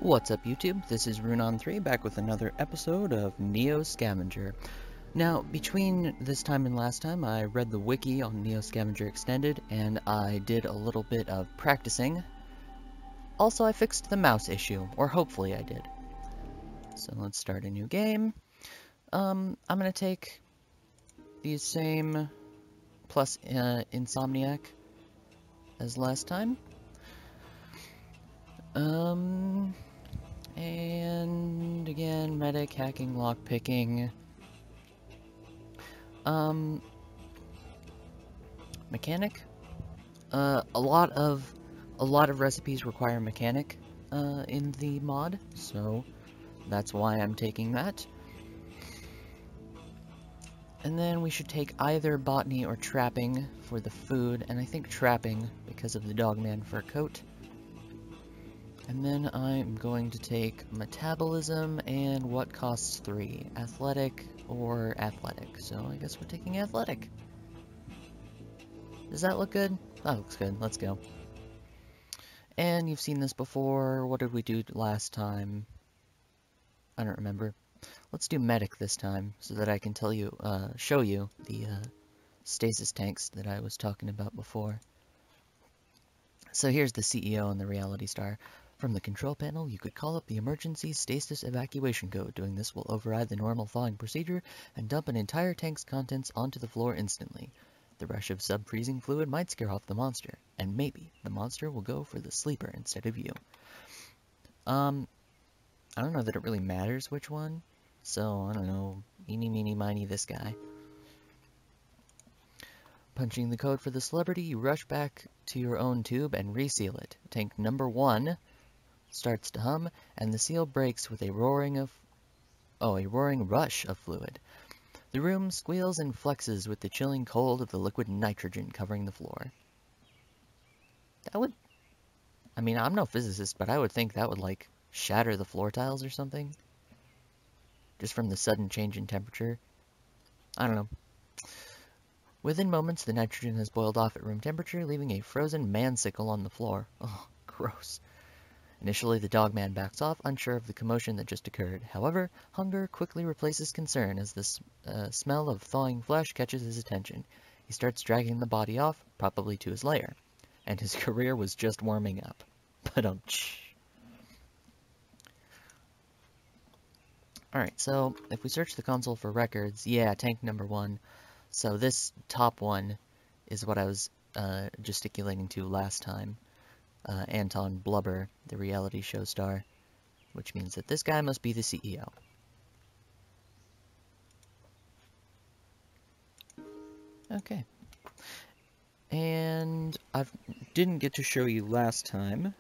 What's up, YouTube? This is Runon3 back with another episode of Neo Scavenger. Now, between this time and last time, I read the wiki on Neo Scavenger Extended, and I did a little bit of practicing. Also, I fixed the mouse issue, or hopefully I did. So let's start a new game. I'm gonna take these same plus Insomniac as last time. And again, medic, hacking, lockpicking. Mechanic. A lot of recipes require mechanic in the mod, so that's why I'm taking that. And then we should take either botany or trapping for the food, and I think trapping because of the dogman fur coat. And then I'm going to take metabolism and what costs 3, athletic or athletic. So I guess we're taking athletic. Does that look good? That looks good. Let's go. And you've seen this before. What did we do last time? I don't remember. Let's do medic this time so that I can tell you, show you the stasis tanks that I was talking about before. So here's the CEO and the reality star. From the control panel, you could call up the emergency stasis evacuation code. Doing this will override the normal thawing procedure and dump an entire tank's contents onto the floor instantly. The rush of sub-freezing fluid might scare off the monster, and maybe the monster will go for the sleeper instead of you. I don't know that it really matters which one, so I don't know, eeny, meeny, miny, this guy. Punching the code for the celebrity, you rush back to your own tube and reseal it. Tank number 1 starts to hum, and the seal breaks with a roaring rush of fluid. The room squeals and flexes with the chilling cold of the liquid nitrogen covering the floor. That would... I mean, I'm no physicist, but I would think that would, like, shatter the floor tiles or something. Just from the sudden change in temperature. I don't know. Within moments, the nitrogen has boiled off at room temperature, leaving a frozen man-sickle on the floor. Oh, gross. Initially, the dogman backs off, unsure of the commotion that just occurred. However, hunger quickly replaces concern as the smell of thawing flesh catches his attention. He starts dragging the body off, probably to his lair. And his career was just warming up. Alright, so if we search the console for records, yeah, tank number 1. So this top one is what I was gesticulating to last time. Anton Blubber, the reality show star, which means that this guy must be the CEO. Okay. And I didn't get to show you last time,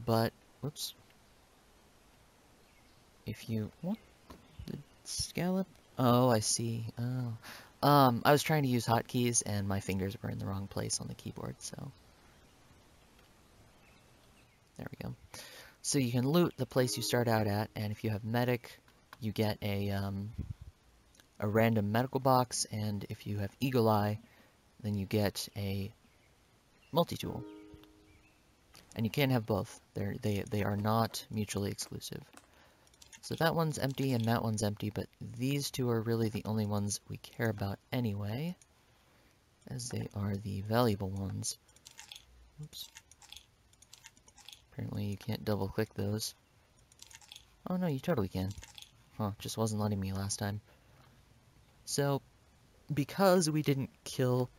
but, whoops. If you, what? The scallop? Oh, I see. Oh. I was trying to use hotkeys and my fingers were in the wrong place on the keyboard, so. There we go. So you can loot the place you start out at, and if you have medic, you get a random medical box, and if you have eagle eye, then you get a multi-tool. And you can have both. They are not mutually exclusive. So that one's empty and that one's empty, but these two are really the only ones we care about anyway, as they are the valuable ones. Oops. Apparently you can't double-click those. Oh no, you totally can. Huh, just wasn't letting me last time. So, because we didn't kill...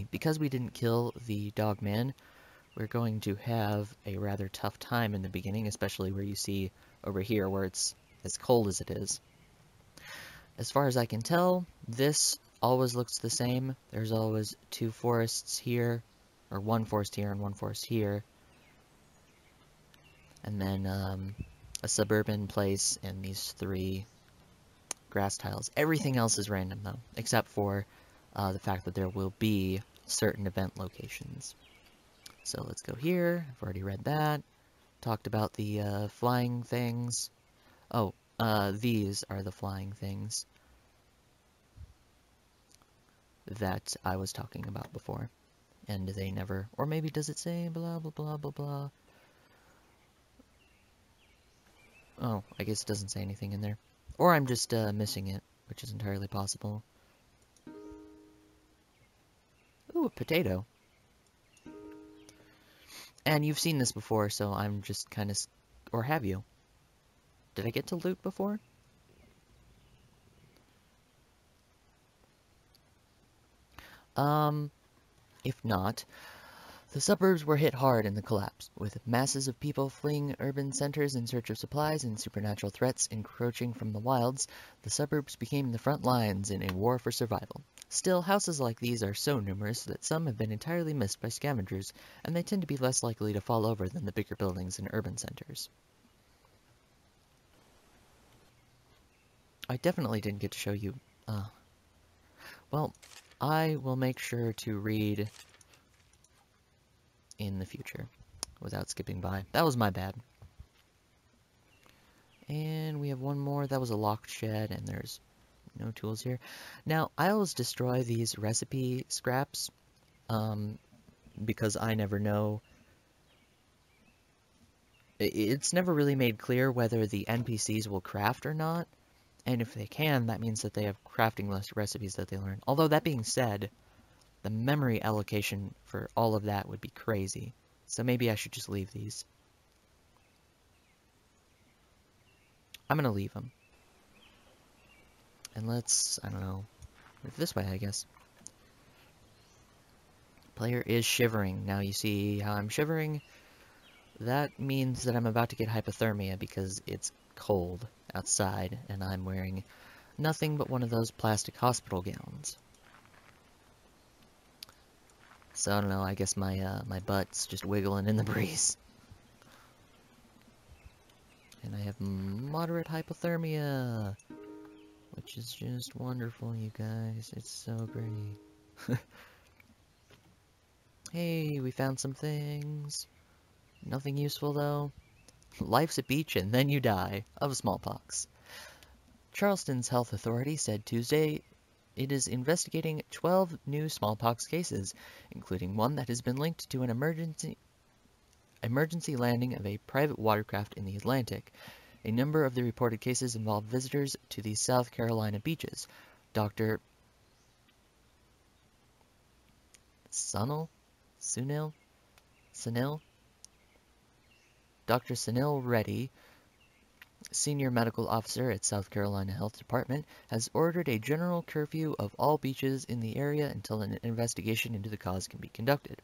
because we didn't kill the dogman, we're going to have a rather tough time in the beginning, especially where you see over here where it's as cold as it is. As far as I can tell, this always looks the same. There's always 2 forests here, or 1 forest here and 1 forest here. And then a suburban place and these 3 grass tiles. Everything else is random though, except for the fact that there will be certain event locations. So let's go here. I've already read that. Talked about the flying things. Oh, these are the flying things that I was talking about before. and they never, or maybe does it say blah blah blah blah blah? Oh, I guess it doesn't say anything in there. Or I'm just missing it, which is entirely possible. Ooh, a potato. And you've seen this before, so I'm just kind of... Or have you? Did I get to loot before? If not, the suburbs were hit hard in the collapse, with masses of people fleeing urban centers in search of supplies and supernatural threats encroaching from the wilds. The suburbs became the front lines in a war for survival. Still, houses like these are so numerous that some have been entirely missed by scavengers, and they tend to be less likely to fall over than the bigger buildings in urban centers. I definitely didn't get to show you. Well, I will make sure to read in the future without skipping by. That was my bad. And we have one more. That was a locked shed, and there's no tools here. Now, I always destroy these recipe scraps because I never know. It's never really made clear whether the NPCs will craft or not. And if they can, that means that they have crafting list recipes that they learn. Although, that being said, the memory allocation for all of that would be crazy. So maybe I should just leave these. I'm gonna leave them. And let's, I don't know, move this way, I guess. Player is shivering. Now you see how I'm shivering? That means that I'm about to get hypothermia because it's cold outside and I'm wearing nothing but one of those plastic hospital gowns. So I don't know, I guess my butt's just wiggling in the breeze. And I have moderate hypothermia, which is just wonderful, you guys. It's so great. Hey, we found some things. Nothing useful, though. Life's a beach and then you die of smallpox. Charleston's health authority said Tuesday it is investigating 12 new smallpox cases, including one that has been linked to an emergency landing of a private watercraft in the Atlantic. A number of the reported cases involve visitors to the South Carolina beaches. Dr. Sunil? Dr. Sunil Reddy, senior medical officer at South Carolina Health Department, has ordered a general curfew of all beaches in the area until an investigation into the cause can be conducted.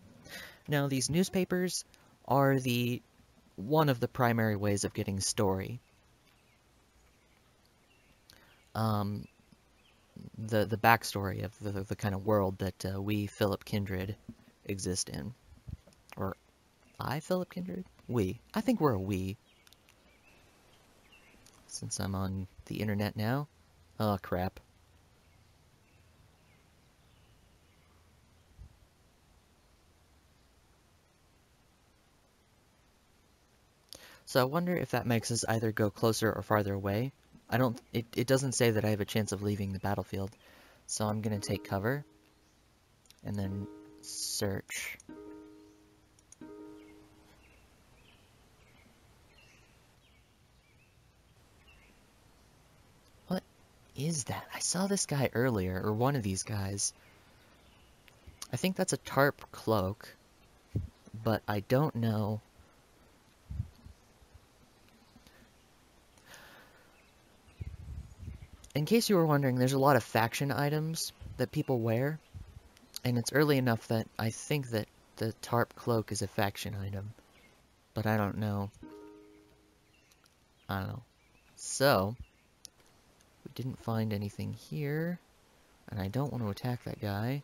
Now, these newspapers are one of the primary ways of getting story. The backstory of the kind of world that we, Philip Kindred, exist in. Or I, Philip Kindred? We. I think we're a we. Since I'm on the internet now. Oh, crap. So I wonder if that makes us either go closer or farther away. It doesn't say that I have a chance of leaving the battlefield. So I'm gonna take cover. And then search. What is that? I saw this guy earlier, or one of these guys. I think that's a tarp cloak, but I don't know. In case you were wondering, there's a lot of faction items that people wear, and it's early enough that I think that the tarp cloak is a faction item, but I don't know. So, we didn't find anything here, and I don't want to attack that guy.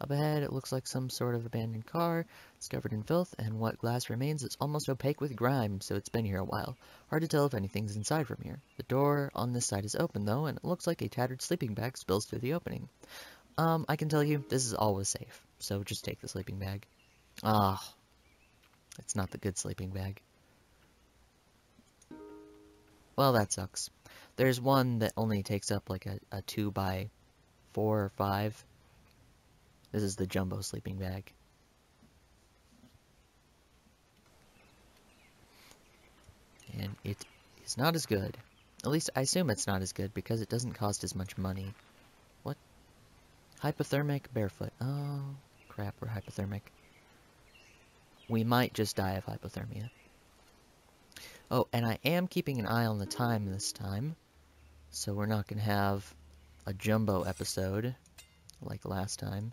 Up ahead, it looks like some sort of abandoned car. It's covered in filth, and what glass remains is almost opaque with grime, so it's been here a while. Hard to tell if anything's inside from here. The door on this side is open, though, and it looks like a tattered sleeping bag spills through the opening. I can tell you, this is always safe, so just take the sleeping bag. It's not the good sleeping bag. Well, that sucks. There's one that only takes up like a 2 by 4 or 5. This is the jumbo sleeping bag. And it is not as good. At least I assume it's not as good because it doesn't cost as much money. What? Hypothermic barefoot. Oh, crap, we're hypothermic. We might just die of hypothermia. Oh, and I am keeping an eye on the time this time. So we're not going to have a jumbo episode like last time.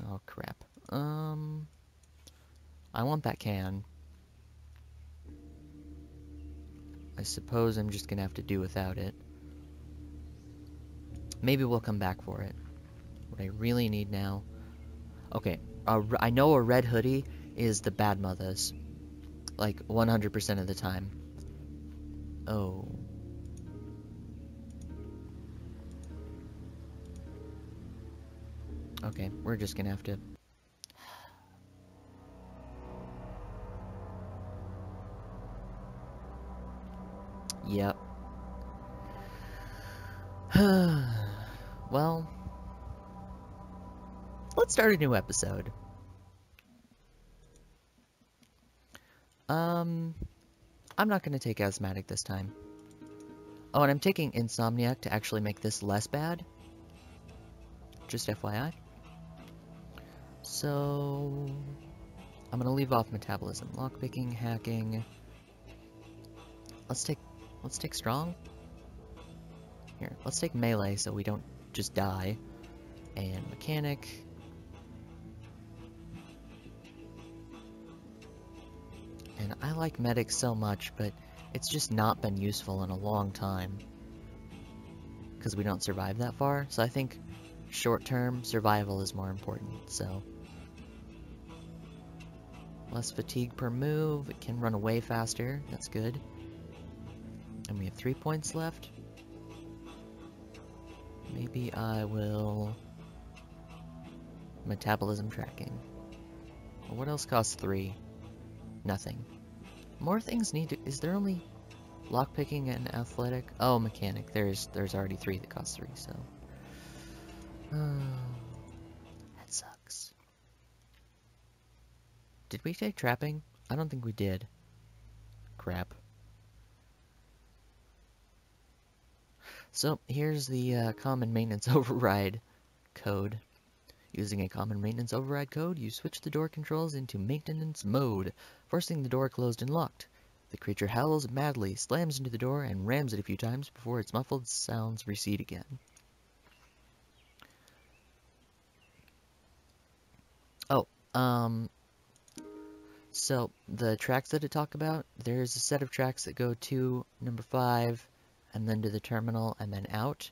Oh, crap. I want that can. I suppose I'm just going to have to do without it. Maybe we'll come back for it. What I really need now... Okay, I know a red hoodie is the bad mothers. Like, 100% of the time. Oh. Okay, we're just gonna have to... Yep. Well... Let's start a new episode. I'm not gonna take asthmatic this time. Oh, and I'm taking insomniac to actually make this less bad. Just FYI. So... I'm gonna leave off metabolism. Lockpicking, hacking... Let's take strong. Here, let's take melee so we don't just die. And mechanic... And I like medic so much, but it's just not been useful in a long time. Because we don't survive that far, so I think short-term survival is more important, so... Less fatigue per move, it can run away faster, that's good. And we have 3 points left. Maybe I will... Metabolism tracking. Well, what else costs 3? Nothing. More things need to... Is there only lockpicking and athletic? Oh, mechanic. There's already 3 that cost 3, so... that sucks. Did we take trapping? I don't think we did. Crap. So, here's the common maintenance override code. Using a common maintenance override code, you switch the door controls into maintenance mode, forcing the door closed and locked. The creature howls madly, slams into the door, and rams it a few times before its muffled sounds recede again. Oh, so the tracks that it talk about, there's a set of tracks that go to number 5, and then to the terminal, and then out.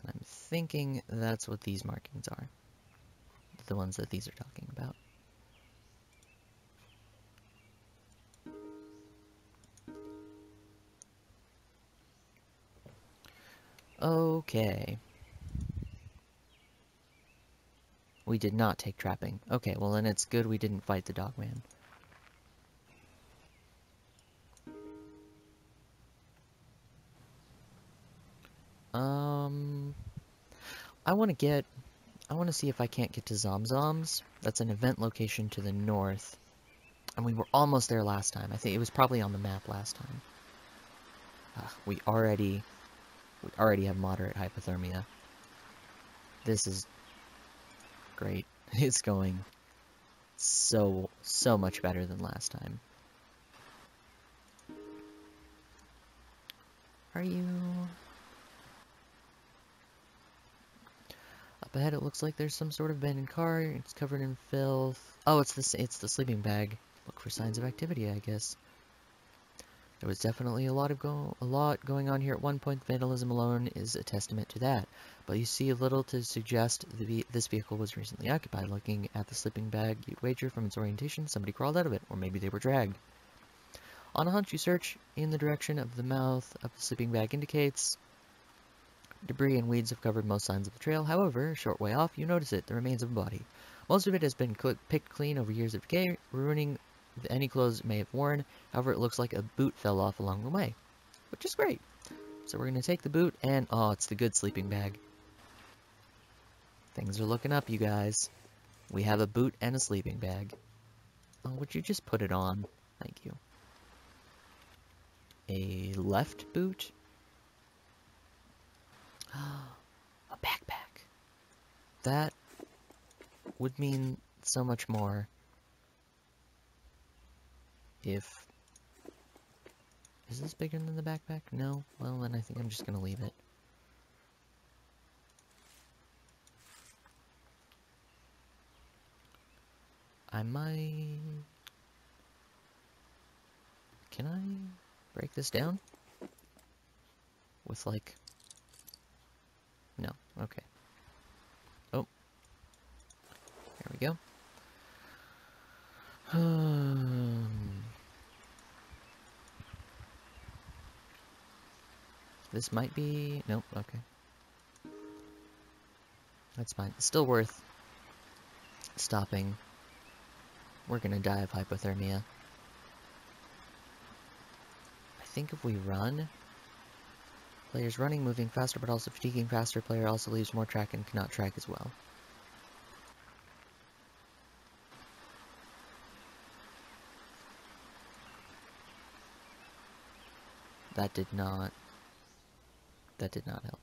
And I'm thinking that's what these markings are. The ones that these are talking about. Okay. We did not take trapping. Okay, well then it's good we didn't fight the dogman. I want to see if I can't get to Zomzoms. That's an event location to the north. And we were almost there last time. I think it was probably on the map last time. We already have moderate hypothermia. This is great. It's going so much better than last time. Are you... Up ahead it looks like there's some sort of abandoned car. It's covered in filth. Oh, it's the sleeping bag. Look for signs of activity, I guess. There was definitely a lot going on here at one point. Vandalism alone is a testament to that. But you see little to suggest this vehicle was recently occupied. Looking at the sleeping bag, you'd wager from its orientation somebody crawled out of it, or maybe they were dragged. On a hunch, you search in the direction of the mouth of the sleeping bag indicates. Debris and weeds have covered most signs of the trail. However, a short way off, you notice it, the remains of a body. Most of it has been picked clean over years of decay, ruining any clothes it may have worn. However, it looks like a boot fell off along the way, which is great. So we're going to take the boot and... Oh, it's the good sleeping bag. Things are looking up, you guys. We have a boot and a sleeping bag. Oh, would you just put it on? Thank you. A left boot? A backpack. That would mean so much more if... Is this bigger than the backpack? No? Well, then I think I'm just going to leave it. I might... Can I break this down? With, like... No. Okay. Oh. There we go. This might be... Nope, okay. That's fine. It's still worth stopping. We're gonna die of hypothermia. I think if we run... Player's running, moving faster, but also fatiguing faster. Player also leaves more track and cannot track as well. That did not help.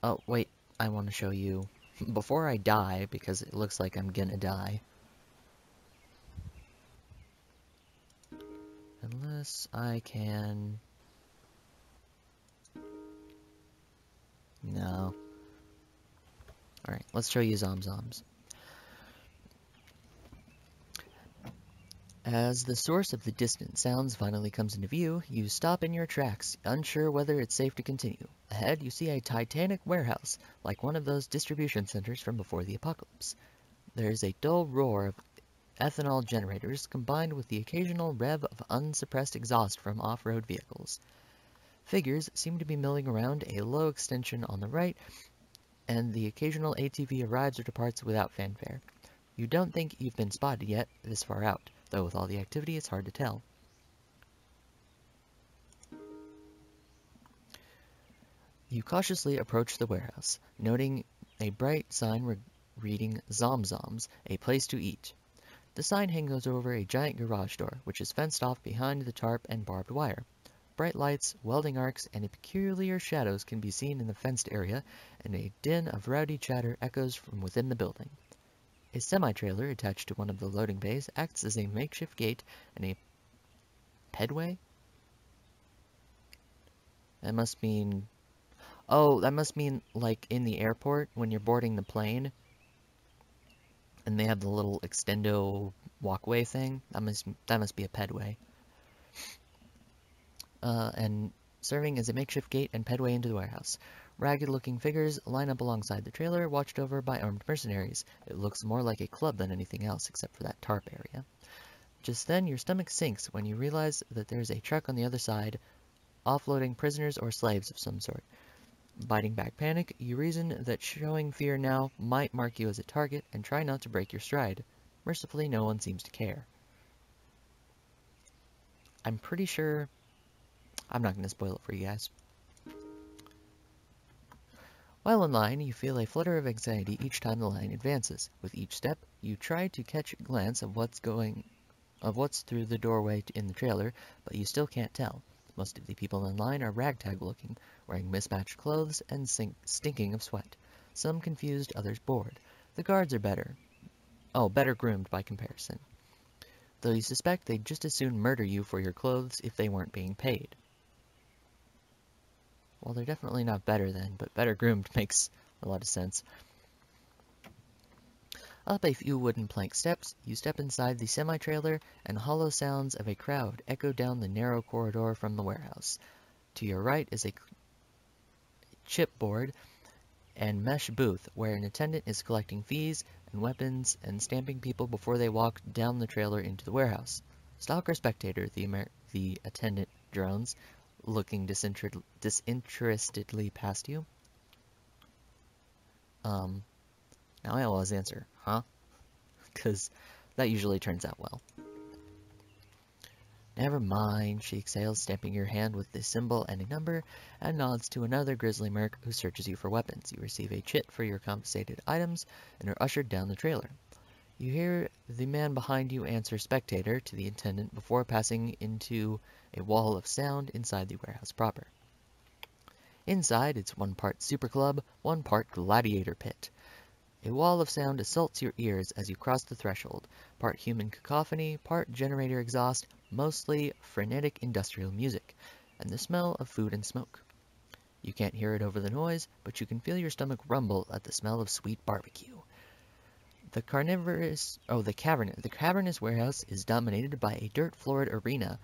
Oh, wait, I want to show you, before I die, because it looks like I'm gonna die. Unless I can... No. Alright, let's show you Zomzoms. As the source of the distant sounds finally comes into view, you stop in your tracks, unsure whether it's safe to continue. Ahead, you see a titanic warehouse, like one of those distribution centers from before the apocalypse. There is a dull roar of ethanol generators, combined with the occasional rev of unsuppressed exhaust from off-road vehicles. Figures seem to be milling around a low extension on the right, and the occasional ATV arrives or departs without fanfare. You don't think you've been spotted yet, this far out, though with all the activity it's hard to tell. You cautiously approach the warehouse, noting a bright sign reading Zomzoms, a place to eat. The sign hangs over a giant garage door, which is fenced off behind the tarp and barbed wire. Bright lights, welding arcs, and peculiar shadows can be seen in the fenced area, and a din of rowdy chatter echoes from within the building. A semi-trailer attached to one of the loading bays acts as a makeshift gate and a pedway? That must mean... Oh, that must mean, like, in the airport, when you're boarding the plane, and they have the little extendo walkway thing. That must be a pedway. And serving as a makeshift gate and pedway into the warehouse. Ragged-looking figures line up alongside the trailer, watched over by armed mercenaries. It looks more like a club than anything else, except for that tarp area. Just then, your stomach sinks when you realize that there's a truck on the other side, offloading prisoners or slaves of some sort. Biting back panic, you reason that showing fear now might mark you as a target and try not to break your stride. Mercifully, no one seems to care. I'm pretty sure... I'm not going to spoil it for you guys. While in line, you feel a flutter of anxiety each time the line advances. With each step, you try to catch a glance of what's through the doorway in the trailer, but you still can't tell. Most of the people in line are ragtag looking, wearing mismatched clothes and stinking of sweat. Some confused, others bored. The guards are better groomed by comparison. Though you suspect they'd just as soon murder you for your clothes if they weren't being paid. Well, they're definitely not better then, but better groomed makes a lot of sense. Up a few wooden plank steps, you step inside the semi-trailer, and hollow sounds of a crowd echo down the narrow corridor from the warehouse. To your right is a chipboard and mesh booth, where an attendant is collecting fees and weapons and stamping people before they walk down the trailer into the warehouse. Stalker spectator, the attendant drones, looking disinterestedly past you. Now I always answer, huh? Because that usually turns out well. Never mind, she exhales, stamping your hand with the symbol and a number, and nods to another grizzly merc who searches you for weapons. You receive a chit for your confiscated items and are ushered down the trailer. You hear the man behind you answer spectator to the attendant before passing into a wall of sound inside the warehouse proper. Inside, it's 1 part super club, 1 part gladiator pit. A wall of sound assaults your ears as you cross the threshold, part human cacophony, part generator exhaust, mostly frenetic industrial music, and the smell of food and smoke. You can't hear it over the noise, but you can feel your stomach rumble at the smell of sweet barbecue. The cavernous warehouse is dominated by a dirt-floored arena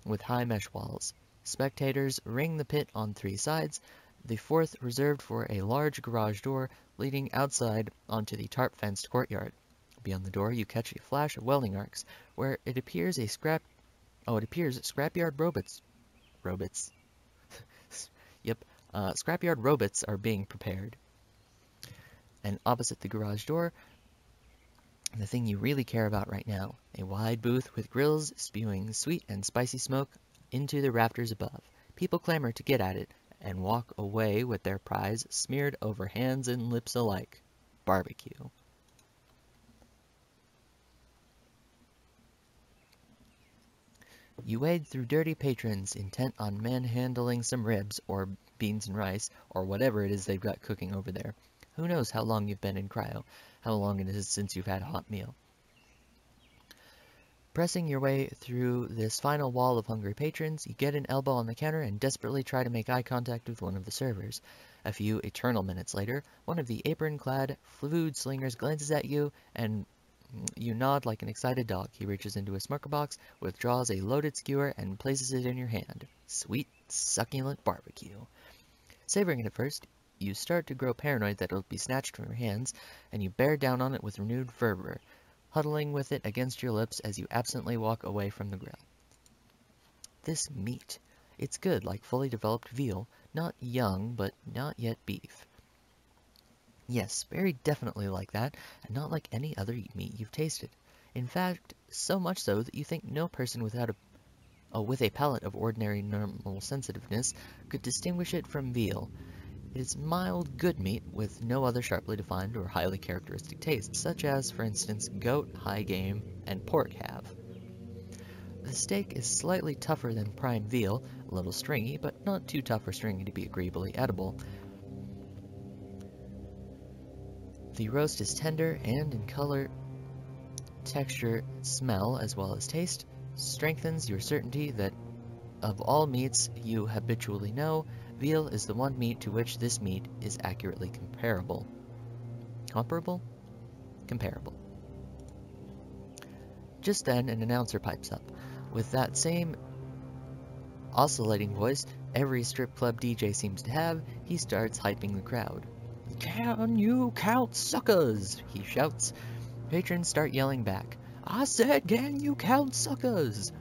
with high mesh walls. Spectators ring the pit on 3 sides, the 4th reserved for a large garage door leading outside onto the tarp-fenced courtyard. Beyond the door, you catch a flash of welding arcs, where it appears scrapyard robots. Yep, scrapyard robots are being prepared. And opposite the garage door, the thing you really care about right now, a wide booth with grills spewing sweet and spicy smoke into the rafters above. People clamor to get at it and walk away with their prize smeared over hands and lips alike. Barbecue. You wade through dirty patrons intent on manhandling some ribs or beans and rice or whatever it is they've got cooking over there. Who knows how long you've been in cryo, how long it is since you've had a hot meal. Pressing your way through this final wall of hungry patrons, you get an elbow on the counter and desperately try to make eye contact with one of the servers. A few eternal minutes later, one of the apron-clad food slingers glances at you, and you nod like an excited dog. He reaches into a smoker box, withdraws a loaded skewer, and places it in your hand. Sweet, succulent barbecue. Savoring it at first, you start to grow paranoid that it'll be snatched from your hands, and you bear down on it with renewed fervor, huddling with it against your lips as you absently walk away from the grill. This meat. It's good, like fully developed veal, not young, but not yet beef. Yes, very definitely like that, and not like any other meat you've tasted. In fact, so much so that you think no person with a palate of ordinary normal sensitiveness could distinguish it from veal. It is mild, good meat with no other sharply defined or highly characteristic tastes, such as, for instance, goat, high game, and pork have. The steak is slightly tougher than prime veal, a little stringy, but not too tough or stringy to be agreeably edible. The roast is tender and in color, texture, smell, as well as taste, strengthens your certainty that of all meats you habitually know, veal is the one meat to which this meat is accurately comparable. Comparable? Comparable. Just then, an announcer pipes up. With that same oscillating voice every strip club DJ seems to have, he starts hyping the crowd. "Can you count suckers?" he shouts. Patrons start yelling back. "I said, can you count suckers?"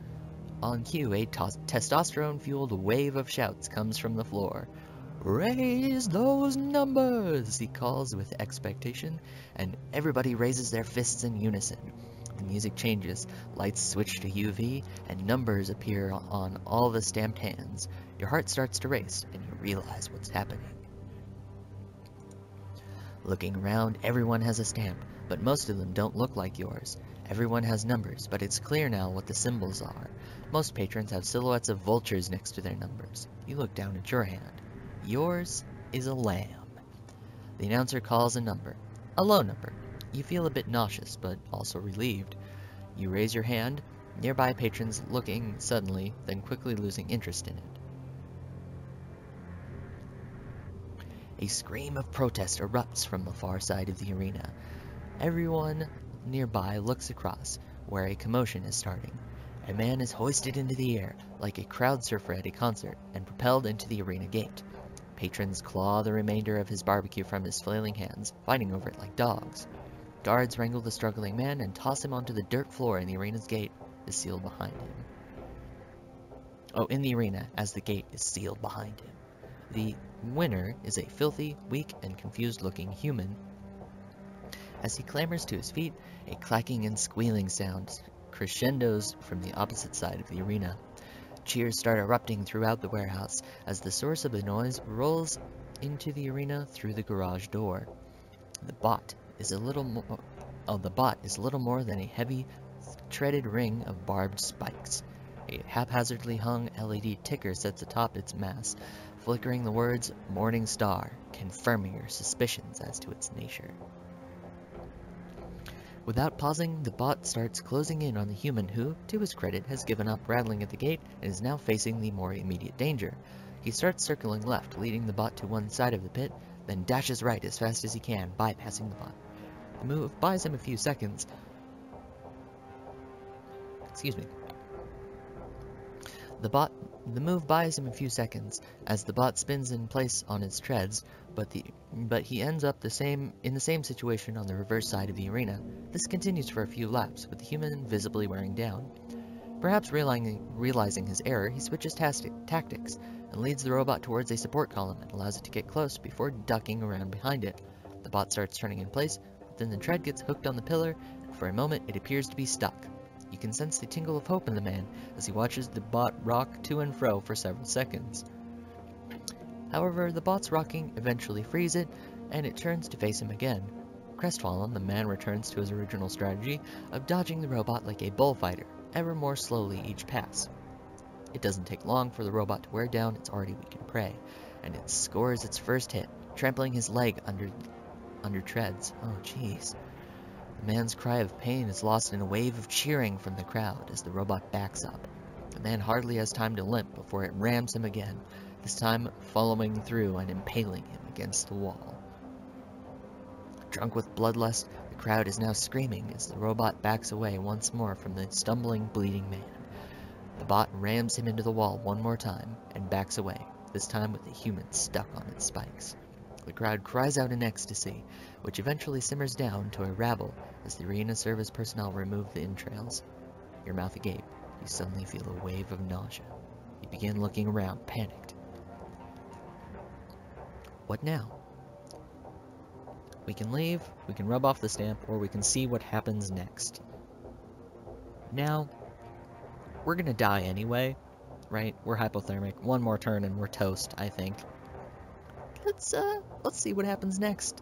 On cue, a testosterone-fueled wave of shouts comes from the floor. "Raise those numbers," he calls with expectation, and everybody raises their fists in unison. The music changes, lights switch to UV, and numbers appear on all the stamped hands. Your heart starts to race, and you realize what's happening. Looking around, everyone has a stamp, but most of them don't look like yours. Everyone has numbers, but it's clear now what the symbols are. Most patrons have silhouettes of vultures next to their numbers. You look down at your hand. Yours is a lamb. The announcer calls a number. A low number. You feel a bit nauseous, but also relieved. You raise your hand, nearby patrons looking suddenly, then quickly losing interest in it. A scream of protest erupts from the far side of the arena. Everyone nearby looks across, where a commotion is starting. A man is hoisted into the air, like a crowd surfer at a concert, and propelled into the arena gate. Patrons claw the remainder of his barbecue from his flailing hands, fighting over it like dogs. Guards wrangle the struggling man and toss him onto the dirt floor in the arena's gate is sealed behind him. In the arena, as the gate is sealed behind him. The winner is a filthy, weak, and confused-looking human. As he clambers to his feet, a clacking and squealing sound crescendos from the opposite side of the arena. Cheers start erupting throughout the warehouse as the source of the noise rolls into the arena through the garage door. The bot is little more than a heavy, treaded ring of barbed spikes. A haphazardly hung LED ticker sits atop its mass, flickering the words "Morning Star," confirming your suspicions as to its nature. Without pausing, the bot starts closing in on the human who, to his credit, has given up rattling at the gate and is now facing the more immediate danger. He starts circling left, leading the bot to one side of the pit, then dashes right as fast as he can, bypassing the bot. The move buys him a few seconds. Excuse me. The move buys him a few seconds as the bot spins in place on its treads, but he ends up in the same situation on the reverse side of the arena. This continues for a few laps, with the human visibly wearing down. Perhaps realizing his error, he switches tactics and leads the robot towards a support column and allows it to get close before ducking around behind it. The bot starts turning in place, but then the tread gets hooked on the pillar, and for a moment it appears to be stuck. You can sense the tingle of hope in the man as he watches the bot rock to and fro for several seconds. However, the bot's rocking eventually frees it, and it turns to face him again. Crestfallen, the man returns to his original strategy of dodging the robot like a bullfighter, ever more slowly each pass. It doesn't take long for the robot to wear down its already weakened prey, and it scores its first hit, trampling his leg under treads. Oh jeez. The man's cry of pain is lost in a wave of cheering from the crowd as the robot backs up. The man hardly has time to limp before it rams him again, this time following through and impaling him against the wall. Drunk with bloodlust, the crowd is now screaming as the robot backs away once more from the stumbling, bleeding man. The bot rams him into the wall one more time and backs away, this time with the human stuck on its spikes. The crowd cries out in ecstasy, which eventually simmers down to a rabble as the arena service personnel remove the entrails. Your mouth agape, you suddenly feel a wave of nausea. You begin looking around, panicked. What now? We can leave, we can rub off the stamp, or we can see what happens next. Now, we're gonna die anyway, right? We're hypothermic. One more turn and we're toast, I think. Let's see what happens next.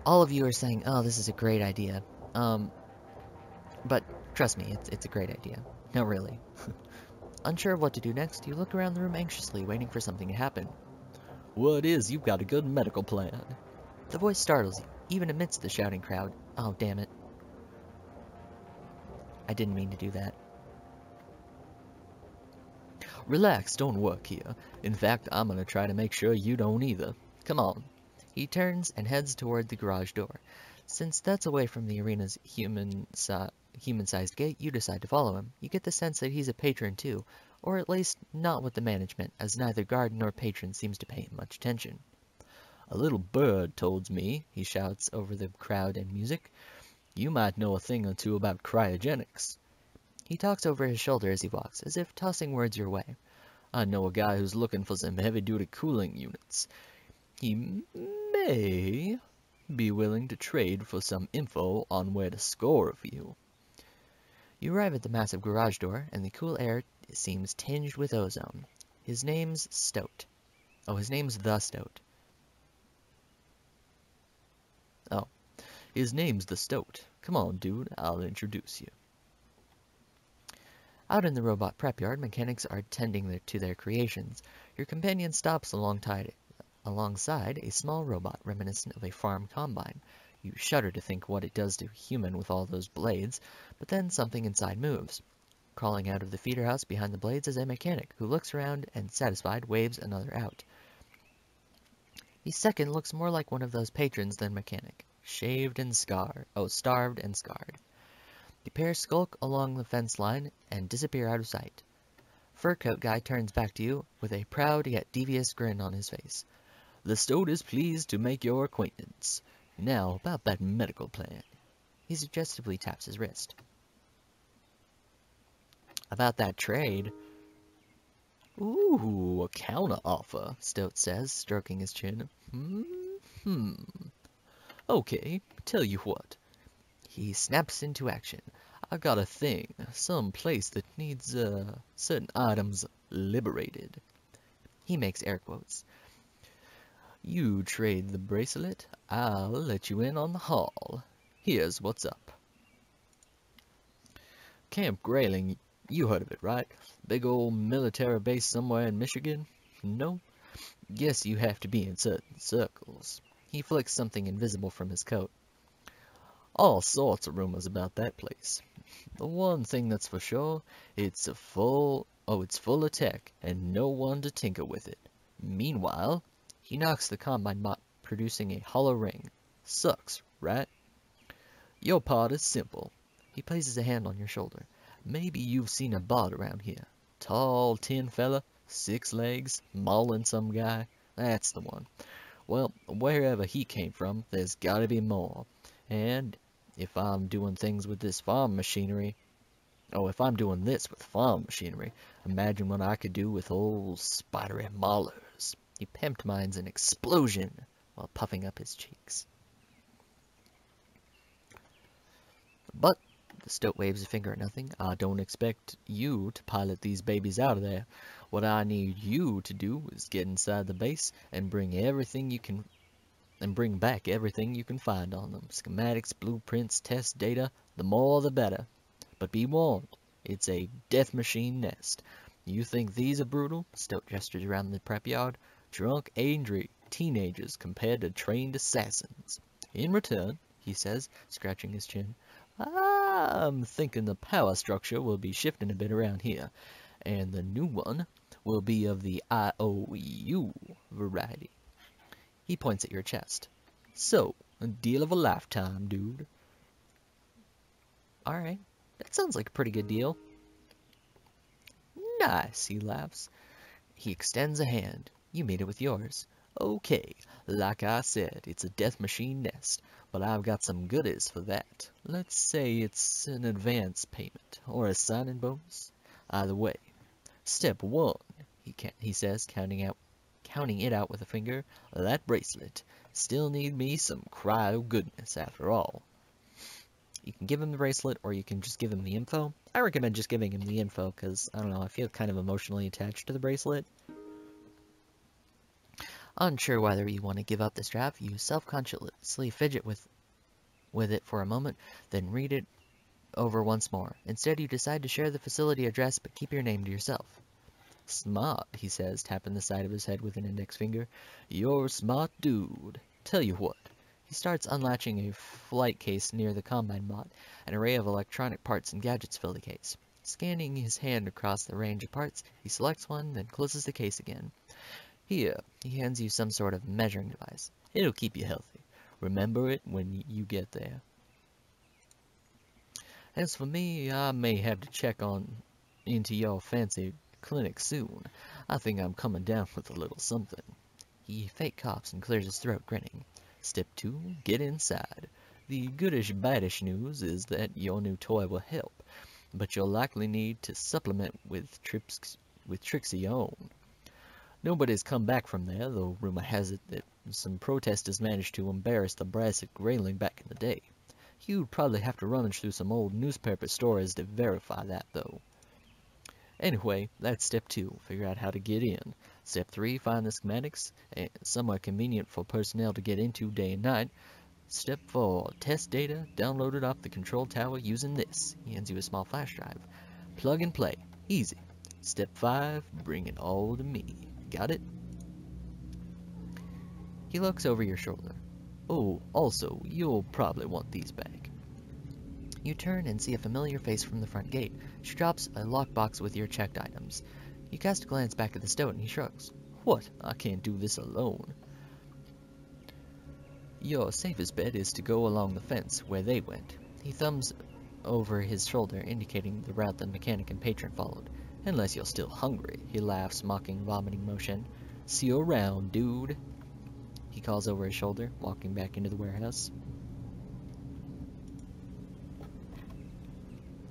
All of you are saying, oh, this is a great idea. But trust me, it's a great idea. No, really. Unsure of what to do next, you look around the room anxiously, waiting for something to happen. What is? You've got a good medical plan. The voice startles you, even amidst the shouting crowd. Oh, damn it. I didn't mean to do that. Relax, don't work here. In fact, I'm gonna try to make sure you don't either. Come on. He turns and heads toward the garage door. Since that's away from the arena's human-sized gate, you decide to follow him. You get the sense that he's a patron too, or at least not with the management, as neither guard nor patron seems to pay him much attention. A little bird told me, he shouts over the crowd and music, you might know a thing or two about cryogenics. He talks over his shoulder as he walks, as if tossing words your way. I know a guy who's looking for some heavy-duty cooling units. He may be willing to trade for some info on where to score a few. You arrive at the massive garage door, and the cool air seems tinged with ozone. His name's Stoat. Oh, his name's The Stoat. Oh, his name's The Stoat. Come on, dude, I'll introduce you. Out in the robot prep yard, mechanics are tending to their creations. Your companion stops alongside a small robot reminiscent of a farm combine. You shudder to think what it does to a human with all those blades, but then something inside moves. Crawling out of the feeder house behind the blades is a mechanic, who looks around and, satisfied, waves another out. The second looks more like one of those patrons than mechanic. Shaved and scarred. Oh, starved and scarred. The pair skulk along the fence line and disappear out of sight. Fur coat guy turns back to you with a proud yet devious grin on his face. The Stoat is pleased to make your acquaintance. Now, about that medical plan. He suggestively taps his wrist. About that trade. Ooh, a counter offer, Stoat says, stroking his chin. Okay, tell you what. He snaps into action. I got a thing, some place that needs certain items liberated. He makes air quotes. You trade the bracelet, I'll let you in on the haul. Here's what's up. Camp Grayling, you heard of it, right? Big old military base somewhere in Michigan? No? Guess you have to be in certain circles. He flicks something invisible from his coat. All sorts of rumors about that place. The one thing that's for sure, it's full of tech and no one to tinker with it. Meanwhile, he knocks the combine bot, producing a hollow ring. Sucks, right? Your part is simple. He places a hand on your shoulder. Maybe you've seen a bot around here. Tall, tin fella, 6 legs, mauling some guy. That's the one. Well, wherever he came from, there's gotta be more. And if I'm doing things with this farm machinery, if I'm doing this with farm machinery, imagine what I could do with old spidery maulers. He pantomimes an explosion while puffing up his cheeks. But the stoat waves a finger at nothing. I don't expect you to pilot these babies out of there. What I need you to do is get inside the base and bring back everything you can find on them. Schematics, blueprints, test data, the more the better. But be warned, it's a death machine nest. You think these are brutal? Stoat gestures around the prep yard. Drunk, angry teenagers compared to trained assassins. In return, he says, scratching his chin, I'm thinking the power structure will be shifting a bit around here, and the new one will be of the IOU variety. He points at your chest. So, a deal of a lifetime, dude. Alright, that sounds like a pretty good deal. Nice, he laughs. He extends a hand. You meet it with yours. Okay, like I said, it's a death machine nest, but I've got some goodies for that. Let's say it's an advance payment, or a signing bonus. Either way. Step 1, he says, counting it out with a finger. That bracelet. Still need me some cryo goodness after all. You can give him the bracelet, or you can just give him the info. I recommend just giving him the info, because, I don't know, I feel kind of emotionally attached to the bracelet. Unsure whether you want to give up the strap, you self-consciously fidget with it for a moment, then read it over once more. Instead, you decide to share the facility address, but keep your name to yourself. Smart, he says, tapping the side of his head with an index finger. You're a smart dude. Tell you what. He starts unlatching a flight case near the combine bot. An array of electronic parts and gadgets fill the case. Scanning his hand across the range of parts, he selects one, then closes the case again. Here, he hands you some sort of measuring device. It'll keep you healthy. Remember it when you get there. As for me, I may have to check into your fancy clinic soon. I think I'm coming down with a little something. He fake coughs and clears his throat, grinning. Step 2, get inside. The goodish-baddish news is that your new toy will help, but you'll likely need to supplement with tricks of your own. Nobody's come back from there, though rumor has it that some protesters managed to embarrass the brass at Grayling back in the day. You'd probably have to rummage through some old newspaper stories to verify that, though. Anyway, that's step 2, figure out how to get in. Step 3, find the schematics, and somewhat convenient for personnel to get into day and night. Step 4, test data, download it off the control tower using this. He hands you a small flash drive. Plug and play, easy. Step 5, bring it all to me. Got it? He looks over your shoulder. Oh, also, you'll probably want these back. You turn and see a familiar face from the front gate. She drops a lockbox with your checked items. You cast a glance back at the stoat and he shrugs. What? I can't do this alone. Your safest bet is to go along the fence where they went. He thumbs over his shoulder, indicating the route the mechanic and patron followed. Unless you're still hungry, he laughs, mocking vomiting motion. See you around, dude. He calls over his shoulder, walking back into the warehouse.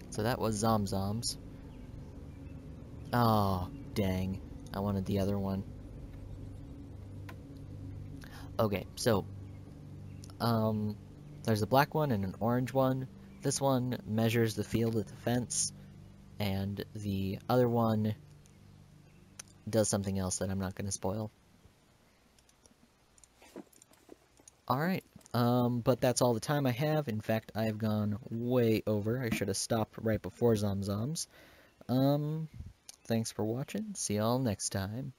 So that was Zomzoms. Oh, dang. I wanted the other one. Okay, so, there's a black one and an orange one. This one measures the field of the fence, and the other one does something else that I'm not going to spoil. Alright, but that's all the time I have. In fact, I've gone way over. I should have stopped right before Zomzoms. Thanks for watching. See y'all next time.